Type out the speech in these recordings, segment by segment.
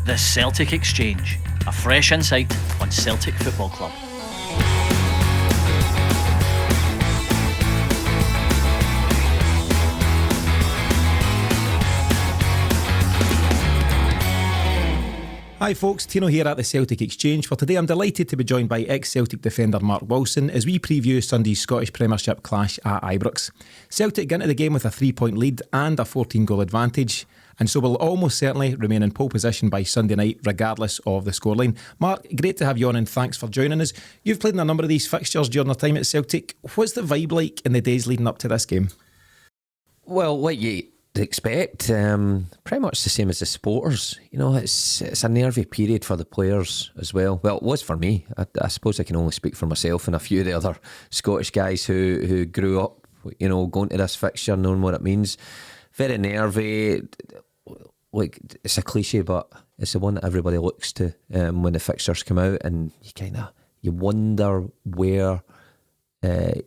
The Celtic Exchange, a fresh insight on Celtic Football Club. Hi folks, Tino here at the Celtic Exchange. For today I'm delighted to be joined by ex-Celtic defender Mark Wilson as we preview Sunday's Scottish Premiership clash at Ibrox. Celtic get into the game with a 3-point lead and a 14-goal advantage, and so will almost certainly remain in pole position by Sunday night regardless of the scoreline. Mark, great to have you on and thanks for joining us. You've played in a number of these fixtures during your time at Celtic. What's the vibe like in the days leading up to this game? Well, what you expect, pretty much the same as the supporters. You know, it's a nervy period for the players as well. Well, it was for me. I suppose I can only speak for myself and a few of the other Scottish guys who grew up, you know, going to this fixture, knowing what it means. Very nervy. Like, it's a cliche, but it's the one that everybody looks to when the fixtures come out, and you wonder where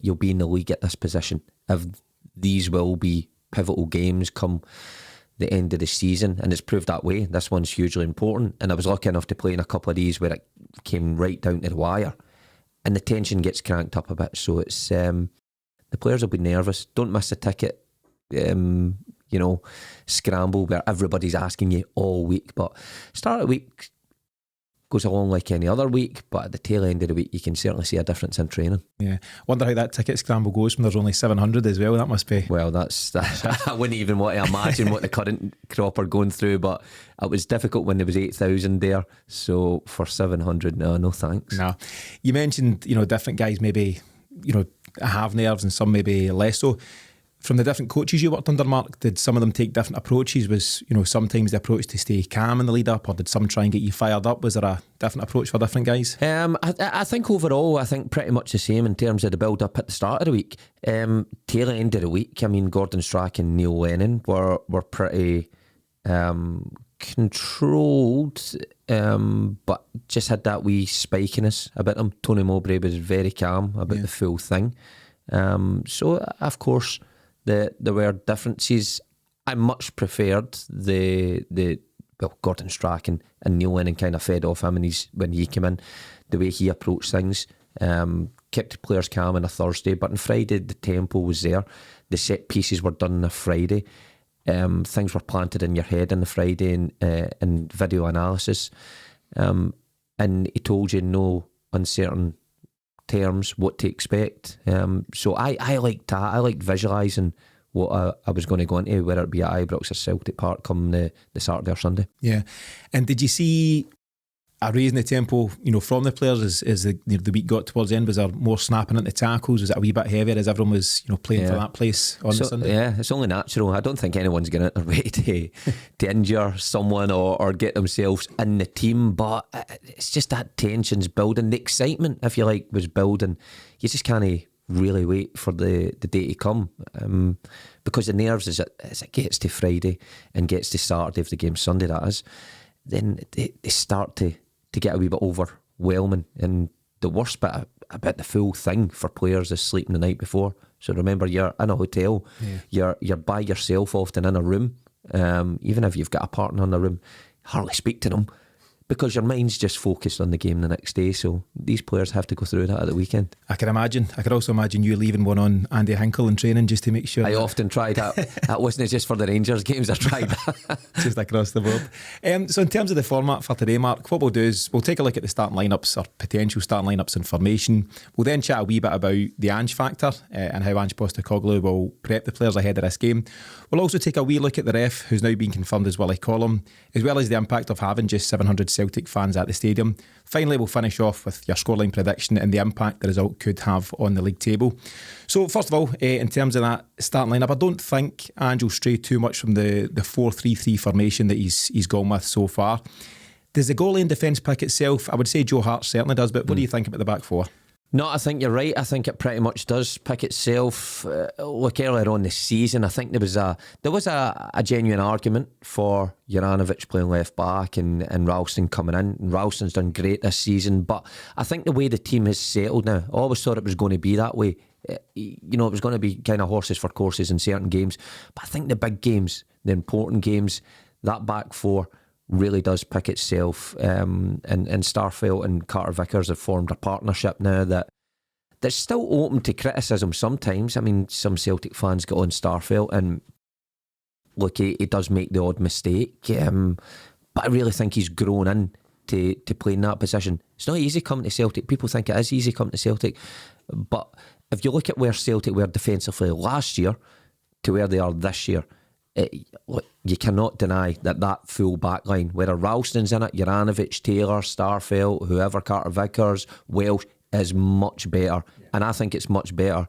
you'll be in the league at this position, if these will be pivotal games come the end of the season, and it's proved that way. This one's hugely important, and I was lucky enough to play in a couple of these where it came right down to the wire and the tension gets cranked up a bit. So it's the players will be nervous. Don't miss a ticket. Scramble where everybody's asking you all week, but start of the week goes along like any other week, but at the tail end of the week you can certainly see a difference in training. Yeah, wonder how that ticket scramble goes when there's only 700 as well. That must be... Well, that's I wouldn't even want to imagine what the current crop are going through, but it was difficult when there was 8,000 there, so for 700, no thanks. No. You mentioned, different guys maybe, have nerves and some maybe less so. From the different coaches you worked under, Mark, did some of them take different approaches? Was, sometimes the approach to stay calm in the lead up, or did some try and get you fired up? Was there a different approach for different guys? I think overall, pretty much the same in terms of the build up at the start of the week. Tail end of the week, Gordon Strachan and Neil Lennon were pretty controlled, but just had that wee spikiness about them. Tony Mowbray was very calm about the full thing. So of course there were differences. I much preferred Gordon Strachan and Neil Lennon kind of fed off him when he came in, the way he approached things, kept the players calm on a Thursday, but on Friday the tempo was there, the set pieces were done on a Friday, things were planted in your head on the Friday in video analysis, and he told you no uncertain terms what to expect. So I liked that. I liked visualising what I was going to go into, whether it be at Ibrox or Celtic Park come the Saturday or Sunday. Yeah. And did you see a raise in the tempo, from the players as the week got towards the end? Was there more snapping into tackles? Was it a wee bit heavier as everyone was playing for that place on the Sunday? Yeah, it's only natural. I don't think anyone's going to way to injure someone or get themselves in the team, but it's just that tension's building. The excitement, if you like, was building. You just can't really wait for the day to come, because the nerves as it gets to Friday and gets to Saturday of the game, Sunday that is, then they start to get a wee bit overwhelming. And the worst bit about the full thing for players is sleeping the night before. So remember, you're in a hotel, you're by yourself often in a room, even if you've got a partner in the room, hardly speak to them because your mind's just focused on the game the next day. So these players have to go through that at the weekend. I can imagine. I could also imagine you leaving one on Andy Hinkle in training just to make sure. I often tried that. That wasn't just for the Rangers games. I tried that. Just across the board. So in terms of the format for today, Mark, what we'll do is we'll take a look at the starting lineups or potential starting lineups and formation. We'll then chat a wee bit about the Ange factor and how Ange Postecoglou will prep the players ahead of this game. We'll also take a wee look at the ref, who's now been confirmed as Willie Collum, as well as the impact of having just 700 Celtic fans at the stadium. Finally, we'll finish off with your scoreline prediction and the impact the result could have on the league table. So first of all, in terms of that starting lineup, I don't think Ange will stray too much from the 4-3-3 formation that he's gone with so far. Does the goalie and defence pick itself? I would say Joe Hart certainly does, but what do you think about the back four? No, I think you're right. I think it pretty much does pick itself. Look, earlier on this season, I think there was a genuine argument for Juranovic playing left back and Ralston coming in. And Ralston's done great this season, but I think the way the team has settled now, I always thought it was going to be that way. It was going to be kind of horses for courses in certain games, but I think the big games, the important games, that back four really does pick itself. And Starfelt and Carter Vickers have formed a partnership now that's still open to criticism sometimes. I mean, some Celtic fans get on Starfelt, and look, he does make the odd mistake, but I really think he's grown in to play in that position. It's not easy coming to Celtic. People think it is easy coming to Celtic, but if you look at where Celtic were defensively last year to where they are this year, you cannot deny that full back line, whether Ralston's in it, Juranovic, Taylor, Starfelt, whoever, Carter Vickers, Welsh, is much better. And I think it's much better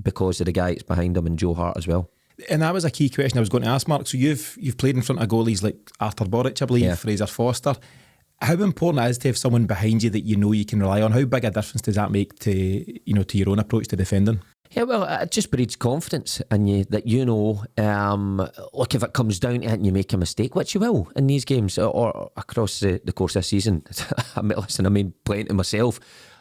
because of the guy that's behind him and Joe Hart as well. And that was a key question I was going to ask, Mark. So you've played in front of goalies like Arthur Boric, I believe, Fraser Foster. How important it is to have someone behind you that you know you can rely on? How big a difference does that make to your own approach to defending? Yeah, well, it just breeds confidence in you that look, if it comes down to it and you make a mistake, which you will in these games or across the course of the season. I mean, playing to myself.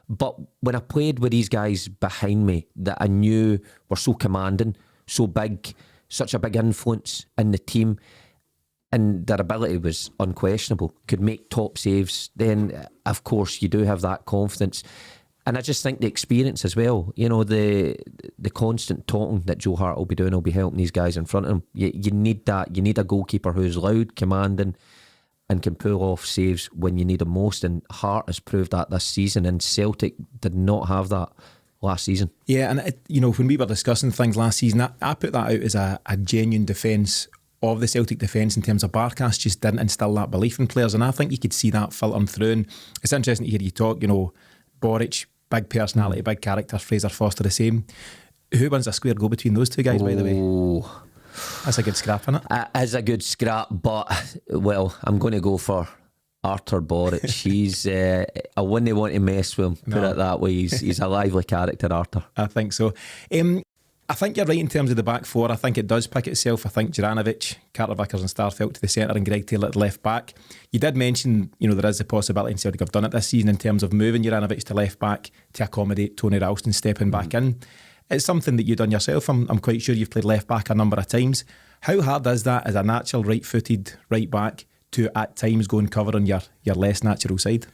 But when I played with these guys behind me that I knew were so commanding, so big, such a big influence in the team, and their ability was unquestionable, could make top saves, then of course you do have that confidence. And I just think the experience as well, the constant talking that Joe Hart will be doing will be helping these guys in front of him. You need that. You need a goalkeeper who's loud, commanding, and can pull off saves when you need him most. And Hart has proved that this season, and Celtic did not have that last season. Yeah, and when we were discussing things last season, I put that out as a genuine defence of the Celtic defence in terms of Barkas just didn't instil that belief in players, and I think you could see that filtering through. And it's interesting to hear you talk, Boric, big personality, big character, Fraser Foster the same. Who wins a square go between those two guys, by the way? That's a good scrap, isn't it? It is a good scrap, but, well, I'm going to go for Arthur Boric. He's I wouldn't want to mess with him, put it that way. He's a lively character, Arthur. I think so. I think you're right in terms of the back four. I think it does pick itself. I think Juranovic, Carter Vickers and Starfelt to the centre and Greg Taylor at left back. You did mention, there is a possibility, and Celtic have done it this season, in terms of moving Juranovic to left back to accommodate Tony Ralston stepping back in. It's something that you've done yourself. I'm quite sure you've played left back a number of times. How hard is that as a natural right-footed right back to at times go and cover on your less natural side?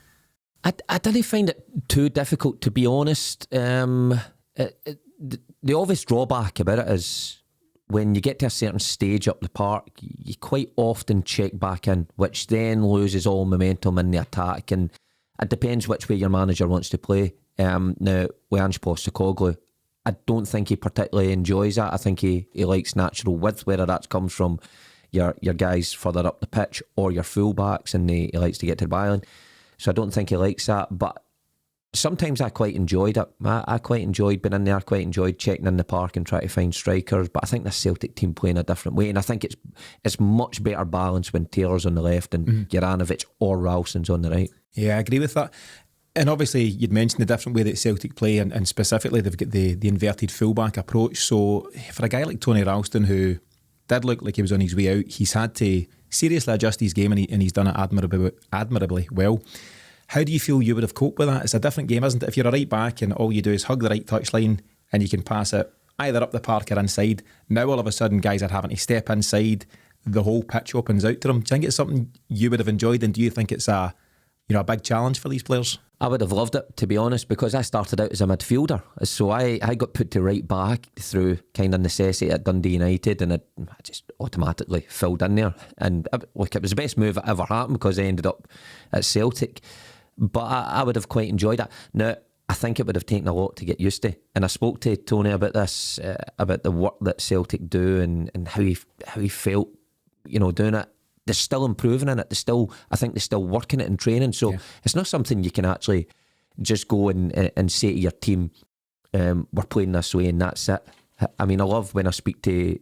I didn't find it too difficult, to be honest. The obvious drawback about it is when you get to a certain stage up the park, you quite often check back in, which then loses all momentum in the attack, and it depends which way your manager wants to play. Now, with Ange Postecoglou, I don't think he particularly enjoys that. I think he likes natural width, whether that comes from your guys further up the pitch or your full-backs, and he likes to get to the byline. So I don't think he likes that, but sometimes I quite enjoyed it. I quite enjoyed being in there. I quite enjoyed checking in the park and trying to find strikers. But I think the Celtic team play in a different way, and I think it's much better balance when Taylor's on the left and Juranovic or Ralston's on the right. Yeah, I agree with that. And obviously you'd mentioned the different way that Celtic play, and specifically they've got the inverted fullback approach. So for a guy like Tony Ralston, who did look like he was on his way out, he's had to seriously adjust his game, and he's done it admirably well. How do you feel you would have coped with that? It's a different game, isn't it? If you're a right back and all you do is hug the right touchline and you can pass it either up the park or inside, now all of a sudden guys are having to step inside, the whole pitch opens out to them. Do you think it's something you would have enjoyed, and do you think it's a big challenge for these players? I would have loved it, to be honest, because I started out as a midfielder. So I got put to right back through kind of necessity at Dundee United, and I just automatically filled in there. And look, it was the best move that ever happened because I ended up at Celtic. But I would have quite enjoyed that. Now, I think it would have taken a lot to get used to. And I spoke to Tony about this, about the work that Celtic do and how he felt, doing it. They're still improving in it. I think they're still working it in training. So it's not something you can actually just go and say to your team, we're playing this way and that's it. I mean, I love when I speak to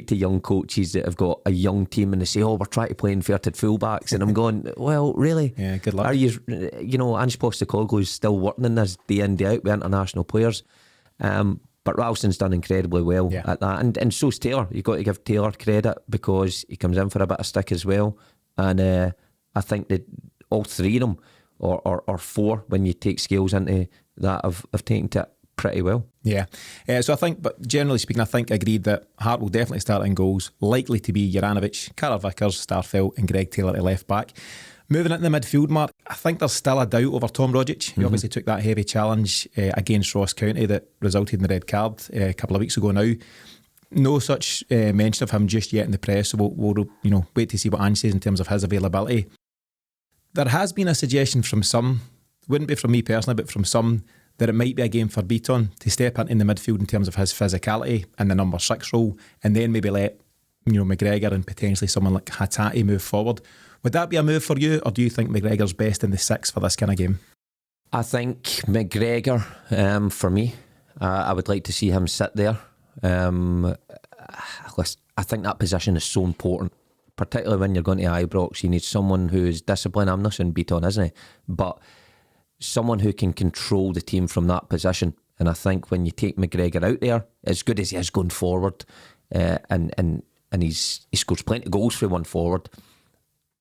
young coaches that have got a young team and they say, we're trying to play inverted fullbacks, and I'm going, well, really? Yeah, good luck. Are you, Ange Postecoglou is still working in this day in, day out with international players. But Ralston's done incredibly well at that, and so's Taylor. You've got to give Taylor credit because he comes in for a bit of stick as well. And I think that all three of them, or four, when you take scales into that, have taken to it pretty well. Yeah. So I think, but generally speaking, I think agreed that Hart will definitely start in goals. Likely to be Juranovic, Carl Vickers, Starfelt and Greg Taylor at left back. Moving into the midfield, Mark, I think there's still a doubt over Tom Rogic. He obviously took that heavy challenge against Ross County that resulted in the red card a couple of weeks ago now. No such mention of him just yet in the press, so we'll wait to see what Ange says in terms of his availability. There has been a suggestion from some, wouldn't be from me personally, but from some, that it might be a game for Beaton to step in the midfield in terms of his physicality and the number 6 role, and then maybe let McGregor and potentially someone like Hatate move forward. Would that be a move for you, or do you think McGregor's best in the 6 for this kind of game? I think McGregor, for me, I would like to see him sit there. I think that position is so important, particularly when you're going to Ibrox. You need someone who is disciplined. I'm not saying Beaton, isn't he? But someone who can control the team from that position. And I think when you take McGregor out there, as good as he is going forward, and he scores plenty of goals for one forward,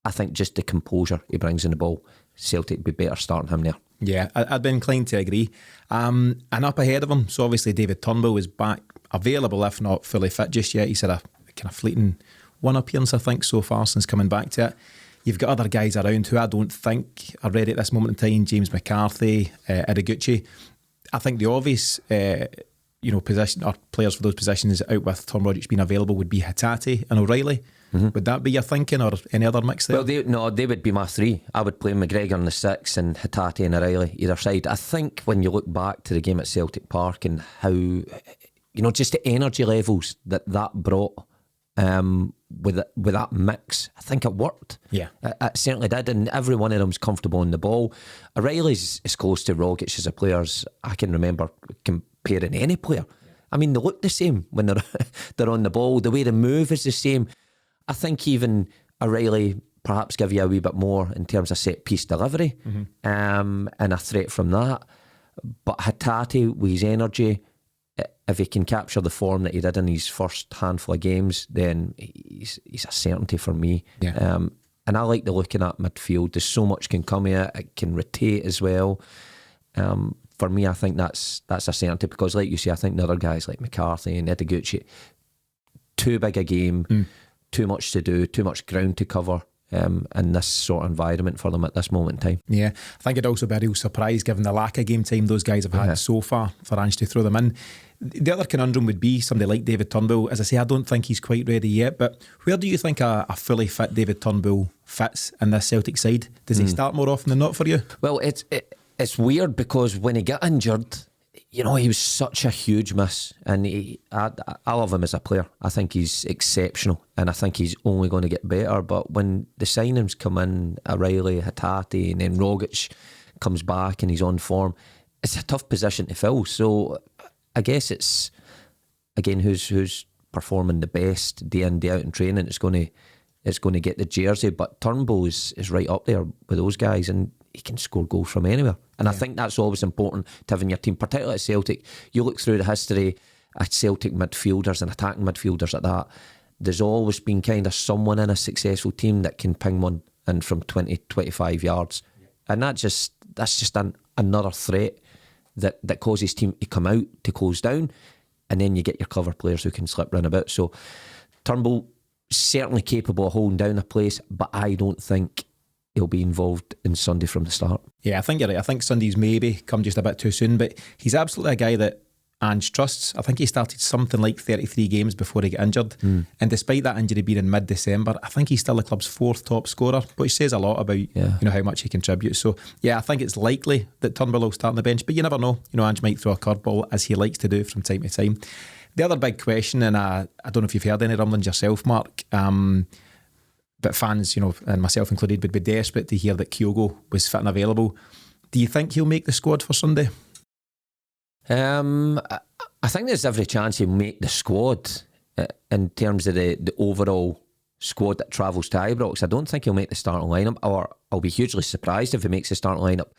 I think just the composure he brings in the ball, Celtic would be better starting him there. Yeah, I'd be inclined to agree. And up ahead of him, so obviously David Turnbull is back, available if not fully fit just yet. He's had a kind of fleeting one appearance, I think, so far since coming back to it. You've got other guys around who I don't think are ready at this moment in time. James McCarthy, Ideguchi. I think the obvious position or players for those positions out with Tom Rogic being available would be Hatate and O'Reilly. Mm-hmm. Would that be your thinking, or any other mix there? Well, they would be my 3. I would play McGregor in the 6 and Hatate and O'Reilly either side. I think when you look back to the game at Celtic Park and how, just the energy levels that brought with that mix, I think it worked. Yeah, it certainly did, and every one of them was comfortable in the ball. O'Reilly's as close to Rogic as a player as I can remember comparing any player. I mean, they look the same when they're on the ball. The way they move is the same. I think even O'Reilly perhaps give you a wee bit more in terms of set piece delivery, and a threat from that. But Hatate, with his energy, if he can capture the form that he did in his first handful of games, then he's a certainty for me. Yeah. And I like the looking at midfield. There's so much can come here. It can rotate as well. For me, I think that's a certainty, because like you say, I think the other guys like McCarthy and Ideguchi, too big a game, too much to do, too much ground to cover in this sort of environment for them at this moment in time. Yeah, I think it'd also be a real surprise given the lack of game time those guys have had so far for Ange to throw them in. The other conundrum would be somebody like David Turnbull. As I say, I don't think he's quite ready yet, but where do you think a fully fit David Turnbull fits in this Celtic side? Does he start more often than not for you? Well, it's weird, because when he got injured, he was such a huge miss, and I love him as a player. I think he's exceptional, and I think he's only going to get better. But when the signings come in, O'Reilly, Hatate, and then Rogic comes back and he's on form, it's a tough position to fill. So I guess it's, again, who's performing the best day in, day out in training. It's going to get the jersey. But Turnbull is right up there with those guys, and he can score goals from anywhere. And I think that's always important to have in your team, particularly at Celtic. You look through the history of Celtic midfielders and attacking midfielders like that, there's always been kind of someone in a successful team that can ping one in from 20, 25 yards. And that's just another threat that causes team to come out, to close down, and then you get your clever players who can slip round about. So Turnbull, certainly capable of holding down a place, but I don't think he'll be involved in Sunday from the start. Yeah, I think you're right. I think Sunday's maybe come just a bit too soon, but he's absolutely a guy that Ange trusts. I think he started something like 33 games before he got injured, and despite that injury being in mid-December, I think he's still the club's 4th top scorer, which says a lot about how much he contributes. So yeah, I think it's likely that Turnbull will start on the bench, but you never know. Ange might throw a curveball, as he likes to do from time to time. The other big question, and I don't know if you've heard any rumblings yourself, Mark, but fans, and myself included, would be desperate to hear that Kyogo was fit and available. Do you think he'll make the squad for Sunday? I think there's every chance he'll make the squad in terms of the overall squad that travels to Ibrox. I don't think he'll make the starting lineup, or I'll be hugely surprised if he makes the starting lineup.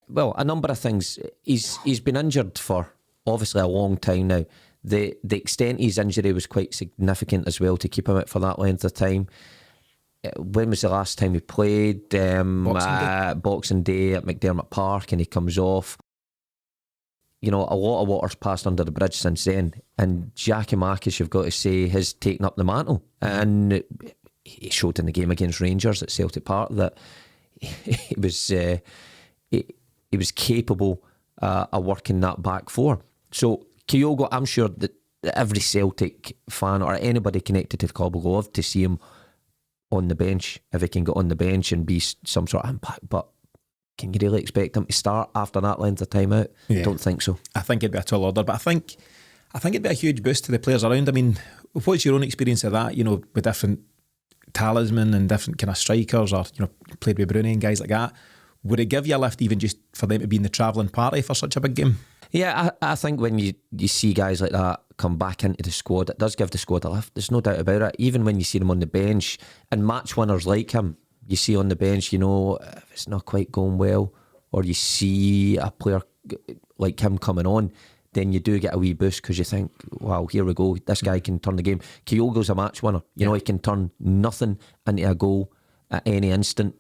Well, a number of things. He's been injured for obviously a long time now. The extent of his injury was quite significant as well to keep him out for that length of time. When was the last time he played? Boxing Day at McDermott Park, and he comes off. you know, a lot of water's passed under the bridge since then. And Giakoumakis, you've got to say, has taken up the mantle. And he showed in the game against Rangers at Celtic Park that he was capable of working that back four. So Kyogo, I'm sure that every Celtic fan or anybody connected to the club will love to see him on the bench, if he can get on the bench and be some sort of impact. But can you really expect him to start after that length of time out? Yeah. Don't think so. I think it'd be a tall order, but I think it'd be a huge boost to the players around. I mean, what's your own experience of that? You know, with different talisman and different kind of strikers, or you know, played with Bruni and guys like that. Would it give you a lift even just for them to be in the travelling party for such a big game? Yeah, I think when you see guys like that come back into the squad, it does give the squad a lift. There's no doubt about it. Even when you see them on the bench, and match winners like him, you see on the bench, you know, if it's not quite going well, or you see a player like him coming on, then you do get a wee boost because you think, wow, here we go, this guy can turn the game. Kyogo's a match winner. You know, he can turn nothing into a goal at any instant.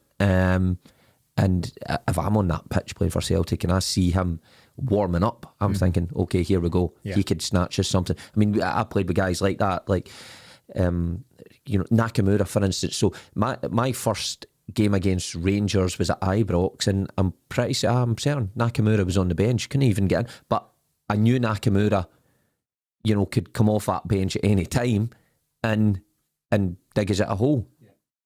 And if I'm on that pitch playing for Celtic and I see him warming up, I'm thinking, okay, here we go. Yeah. He could snatch us something. I mean, I played with guys like that, like you know, Nakamura, for instance. So my first game against Rangers was at Ibrox, and I'm certain Nakamura was on the bench, couldn't even get in, but I knew Nakamura, you know, could come off that bench at any time and dig us at a hole.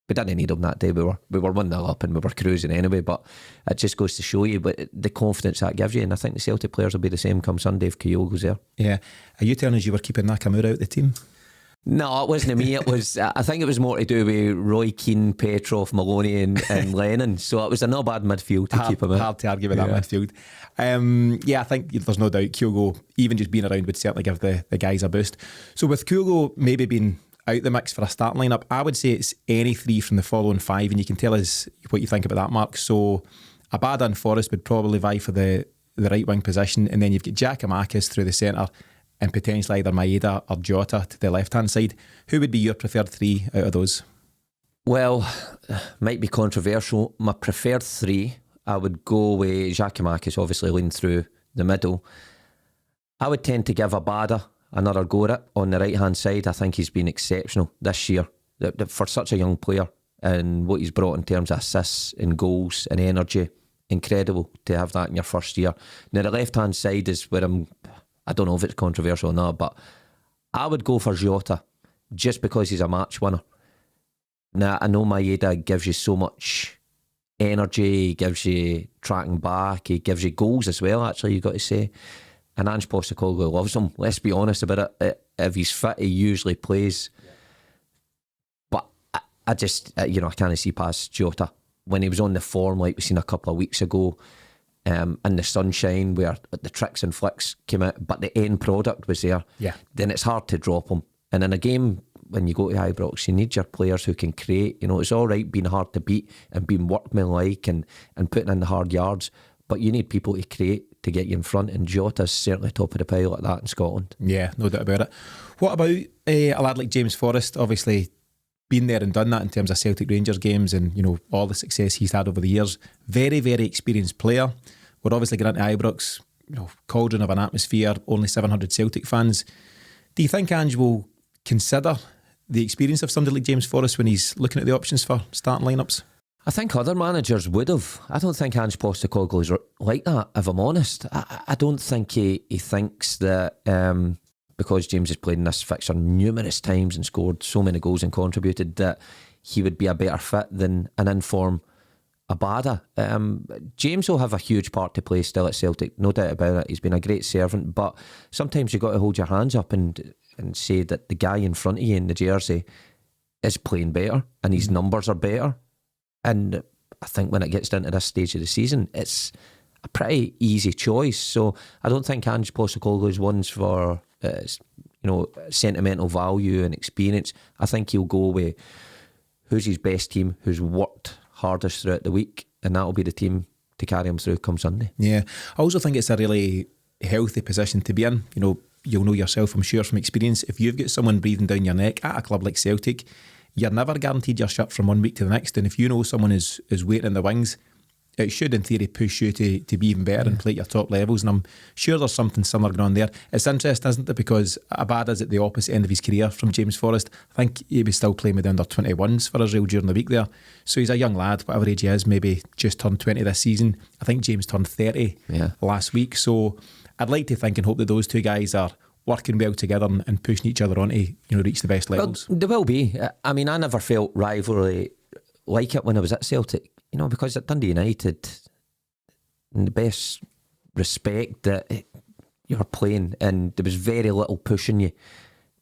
We didn't need him that day. We were 1-0 up and we were cruising anyway, but it just goes to show you the confidence that gives you. And I think the Celtic players will be the same come Sunday if Kyogo's there. Yeah. Are you telling us you were keeping Nakamura out the team? No, it wasn't me. It was, I think it was more to do with Roy Keane, Petrov, Maloney and Lennon. So it was a not bad midfield to keep him out. Hard to argue with that midfield. I think there's no doubt Kyogo, even just being around, would certainly give the guys a boost. So with Kyogo maybe being out the mix for a starting lineup, I would say it's any three from the following five, and you can tell us what you think about that, Mark. So Abada and Forrest would probably vie for the right wing position, and then you've got Giakoumakis through the centre and potentially either Maeda or Jota to the left hand side. Who would be your preferred three out of those? Well, might be controversial. My preferred three, I would go with Giakoumakis, obviously lean through the middle. I would tend to give Abada another go at it on the right hand side. I think he's been exceptional this year for such a young player, and what he's brought in terms of assists and goals and energy. Incredible to have that in your first year. Now the left hand side is where I don't know if it's controversial or not, but I would go for Jota just because he's a match winner. Now I know Maeda gives you so much energy, he gives you tracking back, he gives you goals as well, actually, you've got to say. And Ange Postecoglou loves him, let's be honest about it. If he's fit, he usually plays. Yeah. But I just, I can't see past Jota. When he was on the form, like we seen a couple of weeks ago, in the sunshine, where the tricks and flicks came out, but the end product was there, then it's hard to drop him. And in a game, when you go to Ibrox, you need your players who can create. You know, it's all right being hard to beat and being workmanlike and putting in the hard yards, but you need people to create to get you in front, and Jota's certainly top of the pile like that in Scotland. Yeah, no doubt about it. What about a lad like James Forrest? Obviously been there and done that in terms of Celtic Rangers games, and you know, all the success he's had over the years. Very, very experienced player. We're obviously going into Ibrox, you know, cauldron of an atmosphere, only 700 Celtic fans. Do you think Ange will consider the experience of somebody like James Forrest when he's looking at the options for starting lineups? I think other managers would have. I don't think Ange Postecoglou is like that, if I'm honest. I don't think he thinks that because James has played in this fixture numerous times and scored so many goals and contributed, that he would be a better fit than an informed Abada. James will have a huge part to play still at Celtic, no doubt about it. He's been a great servant, but sometimes you've got to hold your hands up and say that the guy in front of you in the jersey is playing better and his numbers are better. And I think when it gets down to this stage of the season, it's a pretty easy choice. So I don't think Ange Postecoglou's one's for sentimental value and experience. I think he'll go with who's his best team, who's worked hardest throughout the week, and that'll be the team to carry him through come Sunday. Yeah, I also think it's a really healthy position to be in. You know, you'll know yourself, I'm sure, from experience, if you've got someone breathing down your neck at a club like Celtic, you're never guaranteed your shirt from one week to the next. And if you know someone is waiting in the wings, it should in theory push you to be even better and play at your top levels, and I'm sure there's something similar going on there. It's interesting, isn't it, because Abada's at the opposite end of his career from James Forrest. I think he was still playing with the under-21s for Israel during the week there, so he's a young lad, whatever age he is, maybe just turned 20 this season. I think James turned 30 last week, so I'd like to think and hope that those two guys are working well together and pushing each other on to reach the best levels. Well, there will be. I mean, I never felt rivalry like it when I was at Celtic, because at Dundee United, in the best respect that you were playing, and there was very little pushing you.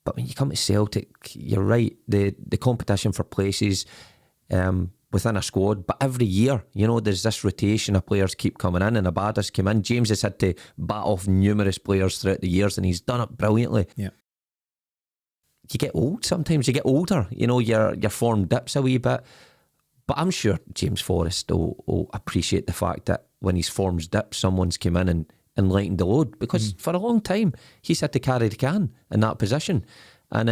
But when you come to Celtic, you're right, the competition for places within a squad, but every year, there's this rotation of players keep coming in, and Abada's come in. James has had to bat off numerous players throughout the years, and he's done it brilliantly. Yeah. You get old sometimes, you get older, your form dips a wee bit. But I'm sure James Forrest will appreciate the fact that when his form's dipped, someone's come in and lightened the load, because for a long time he's had to carry the can in that position. And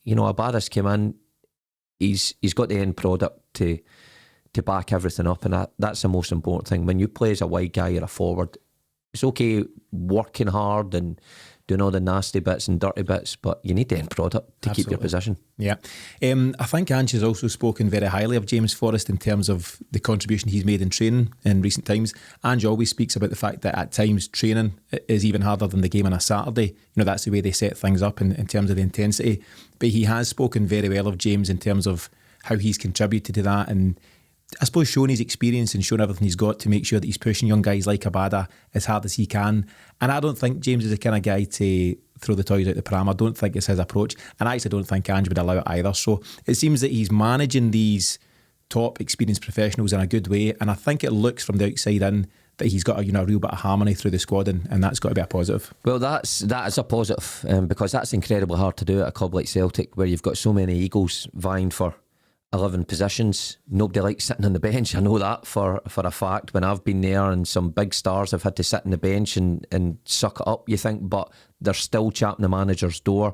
Abada's come in, he's got the end product to back everything up, and that's the most important thing. When you play as a wide guy or a forward, it's okay working hard and doing all the nasty bits and dirty bits, but you need the end product to keep your position. Yeah. I think Ange has also spoken very highly of James Forrest in terms of the contribution he's made in training in recent times. Ange always speaks about the fact that at times training is even harder than the game on a Saturday. That's the way they set things up in terms of the intensity. But he has spoken very well of James in terms of how he's contributed to that, and I suppose showing his experience and showing everything he's got to make sure that he's pushing young guys like Abada as hard as he can. And I don't think James is the kind of guy to throw the toys out the pram. I don't think it's his approach, and I actually don't think Ange would allow it either. So it seems that he's managing these top experienced professionals in a good way, and I think it looks from the outside in that he's got a real bit of harmony through the squad, and that's got to be a positive. Well, that is a positive, because that's incredibly hard to do at a club like Celtic, where you've got so many egos vying for 11 positions. Nobody likes sitting on the bench. I know that for a fact. When I've been there and some big stars have had to sit on the bench and suck it up, you think, but they're still chapping the manager's door.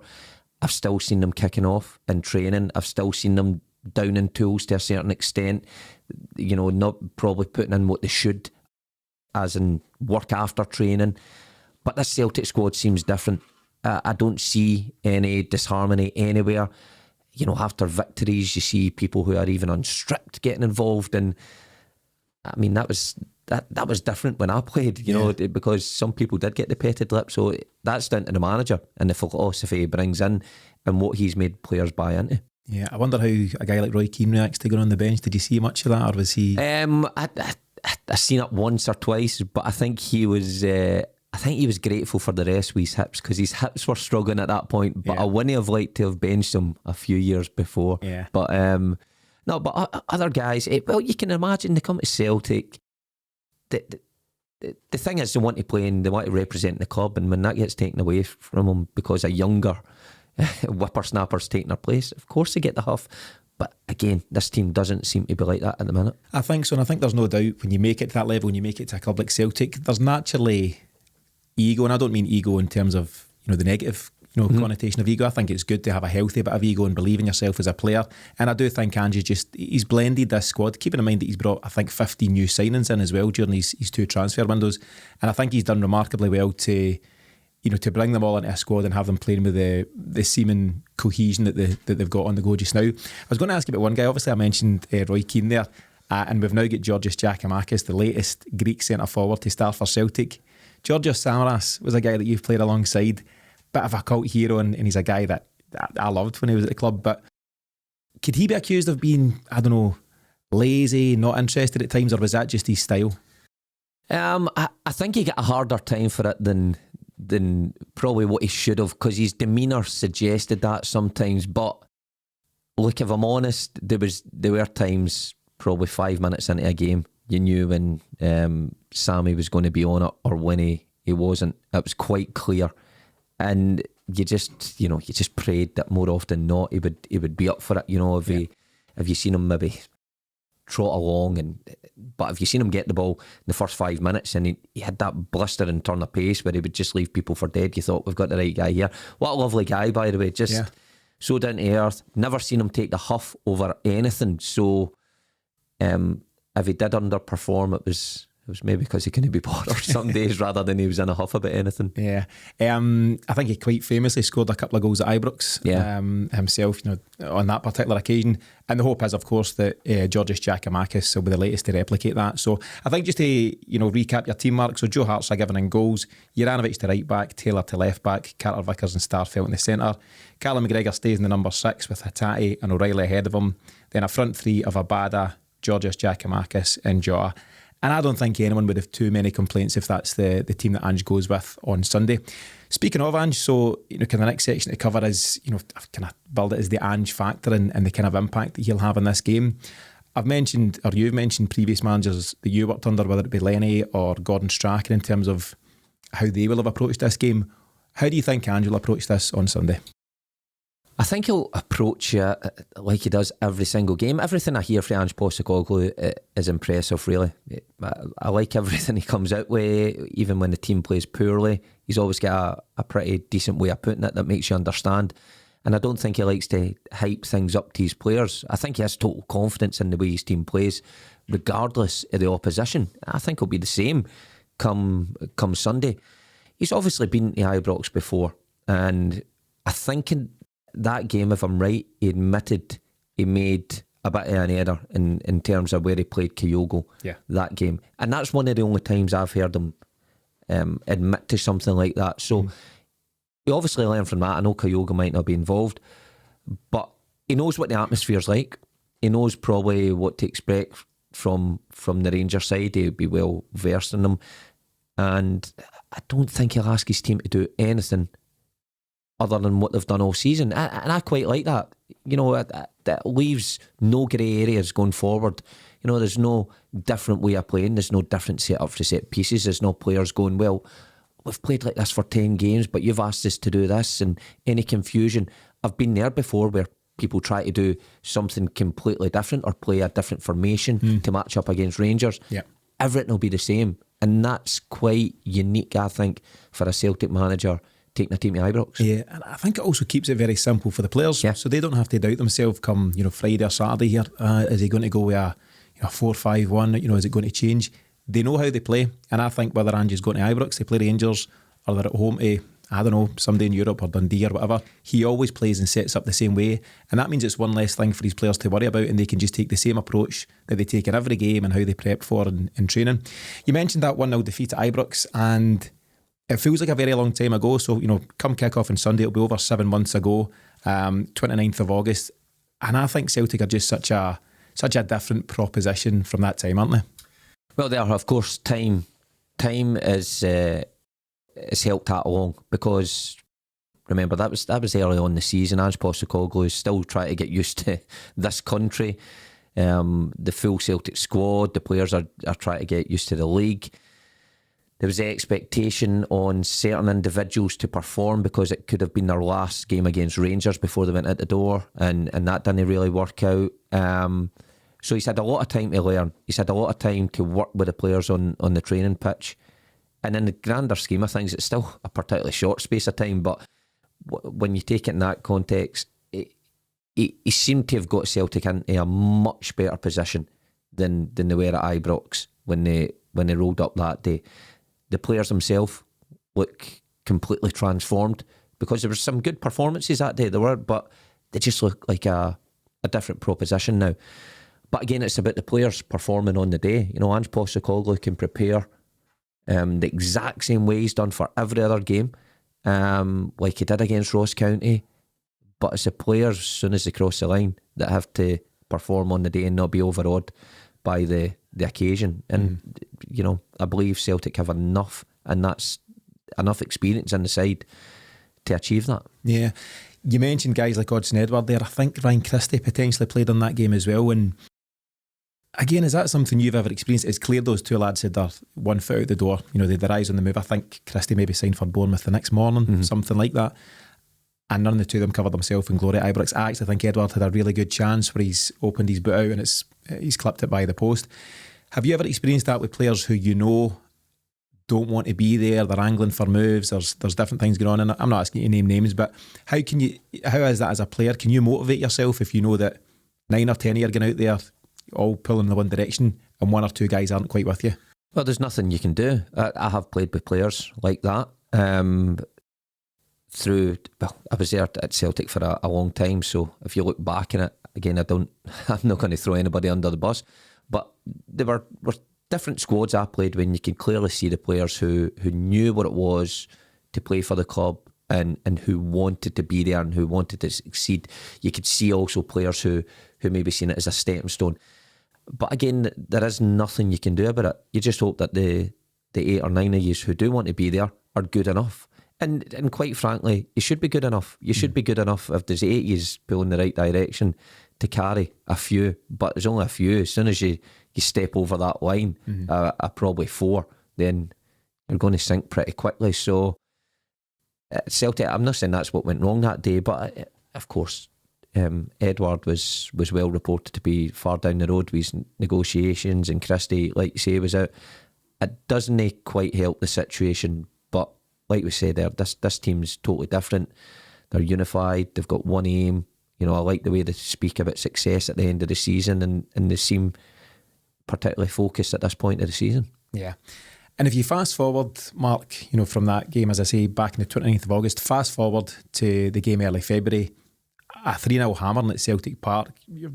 I've still seen them kicking off in training. I've still seen them down in tools to a certain extent, not probably putting in what they should, as in work after training. But this Celtic squad seems different. I don't see any disharmony anywhere. After victories, you see people who are even on strict getting involved, and I mean that was different when I played, because some people did get the petted lip. So that's down to the manager and the philosophy he brings in and what he's made players buy into. Yeah, I wonder how a guy like Roy Keane reacts to going on the bench. Did you see much of that, or was he? I seen it once or twice, but I think he was. I think he was grateful for the rest with his hips, because his hips were struggling at that point. But I wouldn't have liked to have benched him a few years before. Yeah. But no, but other guys, well, you can imagine they come to Celtic. The thing is, they want to play and they want to represent the club, and when that gets taken away from them because a younger whippersnapper's taking their place, of course they get the huff. But again, this team doesn't seem to be like that at the minute. I think so, and I think there's no doubt when you make it to that level, when you make it to a club like Celtic, there's naturally ego, and I don't mean ego in terms of the negative connotation of ego. I think it's good to have a healthy bit of ego and believe in yourself as a player, and I do think Ange he's blended this squad, keeping in mind that he's brought I think 50 new signings in as well during his two transfer windows, and I think he's done remarkably well to bring them all into a squad and have them playing with the seeming cohesion that they've got on the go just now. I was going to ask you about one guy. Obviously I mentioned Roy Keane there, and we've now got Georgios Giacomakis, the latest Greek centre forward to start for Celtic. Georgios Samaras was a guy that you've played alongside, bit of a cult hero, and he's a guy that I loved when he was at the club. But could he be accused of being, I don't know, lazy, not interested at times, or was that just his style? I think he got a harder time for it than probably what he should have, because his demeanour suggested that sometimes. But look, if I'm honest, there were times, probably 5 minutes into a game, you knew when Sammy was going to be on it or when he wasn't. It was quite clear, and you just prayed that more often than not he would be up for it. If you seen him maybe trot along, but if you seen him get the ball in the first 5 minutes and he had that blistering turn of pace where he would just leave people for dead, you thought, we've got the right guy here. What a lovely guy, by the way, just so down to earth. Never seen him take the huff over anything. So if he did underperform, it was maybe because he couldn't be bothered some days rather than he was in a huff about anything. Yeah. I think he quite famously scored a couple of goals at Ibrox himself, on that particular occasion. And the hope is, of course, that Georgios Giakoumakis will be the latest to replicate that. So I think just to recap your team, Mark. So Joe Hart's given in goals, Juranovic to right back, Taylor to left back, Carter Vickers and Starfelt in the centre. Callum McGregor stays in the number 6 with Hatate and O'Reilly ahead of him. Then a front three of Abada, Georgios Giakoumakis and Jota. And I don't think anyone would have too many complaints if that's the team that Ange goes with on Sunday. Speaking of Ange, so kind of the next section to cover is, I've kind of build it as the Ange factor and the kind of impact that he'll have in this game. I've mentioned, or you've mentioned, previous managers that you worked under, whether it be Lenny or Gordon Strachan, in terms of how they will have approached this game. How do you think Ange will approach this on Sunday? I think he'll approach it like he does every single game. Everything I hear from Ange Postecoglou is impressive, really. I like everything he comes out with, even when the team plays poorly. He's always got a pretty decent way of putting it that makes you understand. And I don't think he likes to hype things up to his players. I think he has total confidence in the way his team plays, regardless of the opposition. I think he'll be the same come Sunday. He's obviously been to Ibrox before, and I think in that game, if I'm right, he admitted he made a bit of an error in terms of where he played Kyogo that game. And that's one of the only times I've heard him admit to something like that. So he obviously learned from that. I know Kyogo might not be involved, but he knows what the atmosphere's like. He knows probably what to expect from the Rangers side. He'll be well versed in them. And I don't think he'll ask his team to do anything other than what they've done all season. And I quite like that. That leaves no grey areas going forward. There's no different way of playing. There's no different setup for set pieces. There's no players going, well, we've played like this for 10 games, but you've asked us to do this, and any confusion. I've been there before where people try to do something completely different or play a different formation to match up against Rangers. Yeah. Everything will be the same. And that's quite unique, I think, for a Celtic manager taking a team to Ibrox. Yeah, and I think it also keeps it very simple for the players, so they don't have to doubt themselves come Friday or Saturday here. Is he going to go with a 4-5-1? Is it going to change? They know how they play, and I think whether Ange's going to Ibrox, they play Rangers, or they're at home to, I don't know, somebody in Europe or Dundee or whatever, he always plays and sets up the same way, and that means it's one less thing for his players to worry about, and they can just take the same approach that they take in every game and how they prep for in training. You mentioned that 1-0 defeat at Ibrox, and it feels like a very long time ago. So, come kick-off on Sunday, it'll be over 7 months ago, 29th of August. And I think Celtic are just such a different proposition from that time, aren't they? Well, they are, of course. Time is helped that along, because remember that was early on in the season. Ange Postecoglou is still trying to get used to this country. The full Celtic squad, the players are trying to get used to the league. There was the expectation on certain individuals to perform because it could have been their last game against Rangers before they went out the door, and that didn't really work out. So he's had a lot of time to learn. He's had a lot of time to work with the players on the training pitch. And in the grander scheme of things, it's still a particularly short space of time, but when you take it in that context, he seemed to have got Celtic into a much better position than they were at Ibrox when they rolled up that day. The players themselves look completely transformed, because there were some good performances that day, but they just look like a different proposition now. But again, it's about the players performing on the day. Ange Postecoglou can prepare the exact same way he's done for every other game, like he did against Ross County. But it's the players, as soon as they cross the line, that have to perform on the day and not be overawed by the occasion. And I believe Celtic have enough, and that's enough experience in the side to achieve that. Yeah, you mentioned guys like Odsonne Edouard there. I think Ryan Christie potentially played in that game as well. And again, is that something you've ever experienced? It's clear those two lads had their 1 foot out the door. They had their eyes on the move. I think Christie maybe signed for Bournemouth the next morning, something like that. And none of the two of them covered themselves in glory at Ibrox. I actually think Edouard had a really good chance where he's opened his boot out and he's clipped it by the post. Have you ever experienced that with players who don't want to be there? They're angling for moves. There's different things going on, and I'm not asking you to name names, but how is that as a player? Can you motivate yourself if you know that 9 or 10 of you are going out there all pulling in the one direction, and one or two guys aren't quite with you? Well, there's nothing you can do. I have played with players like that. I was there at Celtic for a long time, so if you look back in it, again, I'm not going to throw anybody under the bus, but there were different squads I played when you could clearly see the players who knew what it was to play for the club and who wanted to be there and who wanted to succeed. You could see also players who maybe seen it as a stepping stone. But again, there is nothing you can do about it. You just hope that the 8 or 9 of you who do want to be there are good enough. And quite frankly, you should be good enough. You should be good enough if there's 8 of you pulling the right direction to carry a few. But there's only a few. As soon as you step over that line, probably 4, then you're going to sink pretty quickly. So Celtic, I'm not saying that's what went wrong that day, but of course, Edward was well reported to be far down the road with his negotiations, and Christie, like you say, was out. It doesn't quite help the situation, but like we said there, this team's totally different. They're unified, they've got one aim. I like the way they speak about success at the end of the season, and they seem particularly focused at this point of the season. Yeah. And if you fast forward, Mark, from that game, as I say, back in the 29th of August, fast forward to the game early February, a 3-0 hammering at Celtic Park,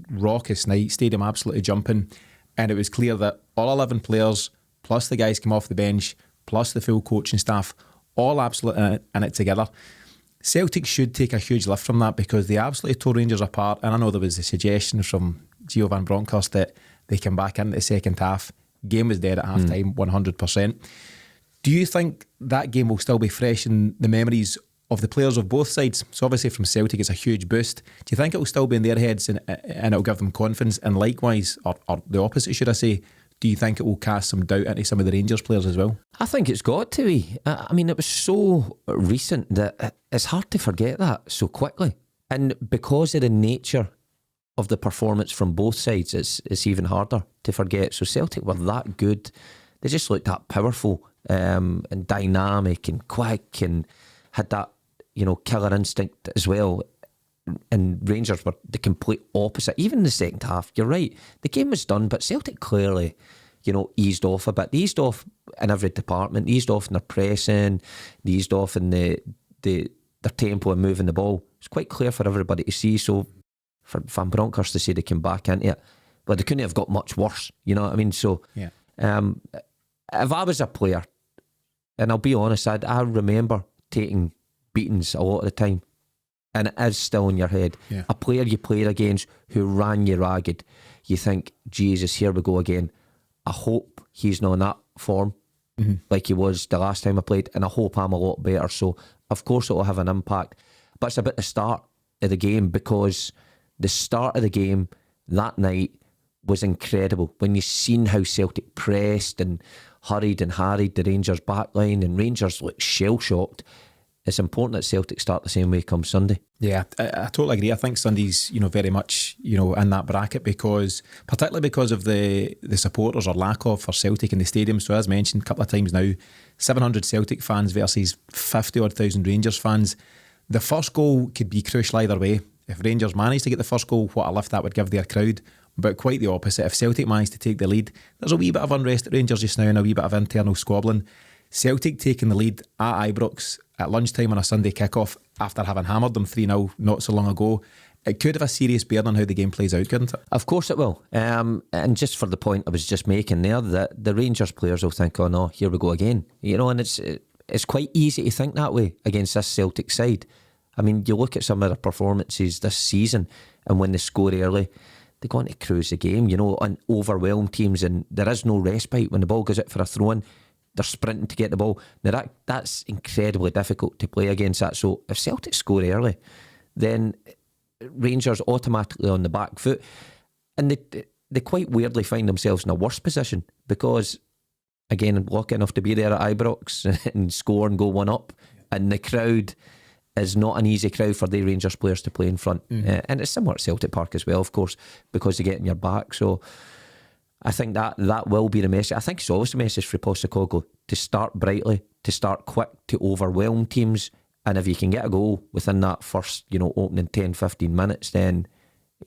raucous night, stadium absolutely jumping, and it was clear that all 11 players, plus the guys come off the bench, plus the full coaching staff, all absolutely in it together. Celtic should take a huge lift from that, because they absolutely tore Rangers apart, and I know there was a suggestion from Gio van Bronckhorst that they come back into the second half. Game was dead at half time, 100%. Do you think that game will still be fresh in the memories of the players of both sides? So obviously from Celtic it's a huge boost. Do you think it will still be in their heads and it'll give them confidence? And likewise, or the opposite should I say, do you think it will cast some doubt into some of the Rangers players as well? I think it's got to be. I mean, it was so recent that it's hard to forget that so quickly. And because of the nature of the performance from both sides, it's even harder to forget. So Celtic were that good. They just looked that powerful and dynamic and quick and had that, killer instinct as well. And Rangers were the complete opposite. Even in the second half, you're right, the game was done, but Celtic clearly, eased off a bit. They eased off in every department. They eased off in their pressing. They eased off in their tempo and moving the ball. It's quite clear for everybody to see. So for Van Bronckhorst to say they came back into it, but they couldn't have got much worse. You know what I mean? So yeah. If I was a player, and I'll be honest, I remember taking beatings a lot of the time, and it is still in your head. Yeah. A player you played against who ran you ragged, you think, Jesus, here we go again. I hope he's not in that form like he was the last time I played, and I hope I'm a lot better. So of course it will have an impact, but it's about the start of the game, because the start of the game that night was incredible. When you seen how Celtic pressed and hurried and harried the Rangers backline, and Rangers looked shell-shocked, it's important that Celtic start the same way come Sunday. Yeah, I totally agree. I think Sunday's, very much, in that bracket, particularly because of the supporters or lack of for Celtic in the stadium. So as mentioned a couple of times now, 700 Celtic fans versus 50-odd thousand Rangers fans. The first goal could be crucial either way. If Rangers managed to get the first goal, what a lift that would give their crowd. But quite the opposite. If Celtic managed to take the lead, there's a wee bit of unrest at Rangers just now and a wee bit of internal squabbling. Celtic taking the lead at Ibrox at lunchtime on a Sunday kickoff after having hammered them 3-0 not so long ago. It could have a serious bearing on how the game plays out, couldn't it? Of course it will. And just for the point I was just making there, that the Rangers players will think, oh no, here we go again. And it's quite easy to think that way against this Celtic side. I mean, you look at some of their performances this season, and when they score early, they go on to cruise the game, and overwhelm teams, and there is no respite. When the ball goes out for a throw-in, they're sprinting to get the ball. Now that's incredibly difficult to play against that. So if Celtic score early, then Rangers automatically on the back foot, and they quite weirdly find themselves in a worse position, because again, lucky enough to be there at Ibrox and score and go 1-up, and the crowd is not an easy crowd for the Rangers players to play in front. And it's similar at Celtic Park as well, of course, because they get in your back. So I think that will be the message. I think it's always the message for Postecoglou, to start brightly, to start quick, to overwhelm teams. And if you can get a goal within that first, opening 10-15 minutes, then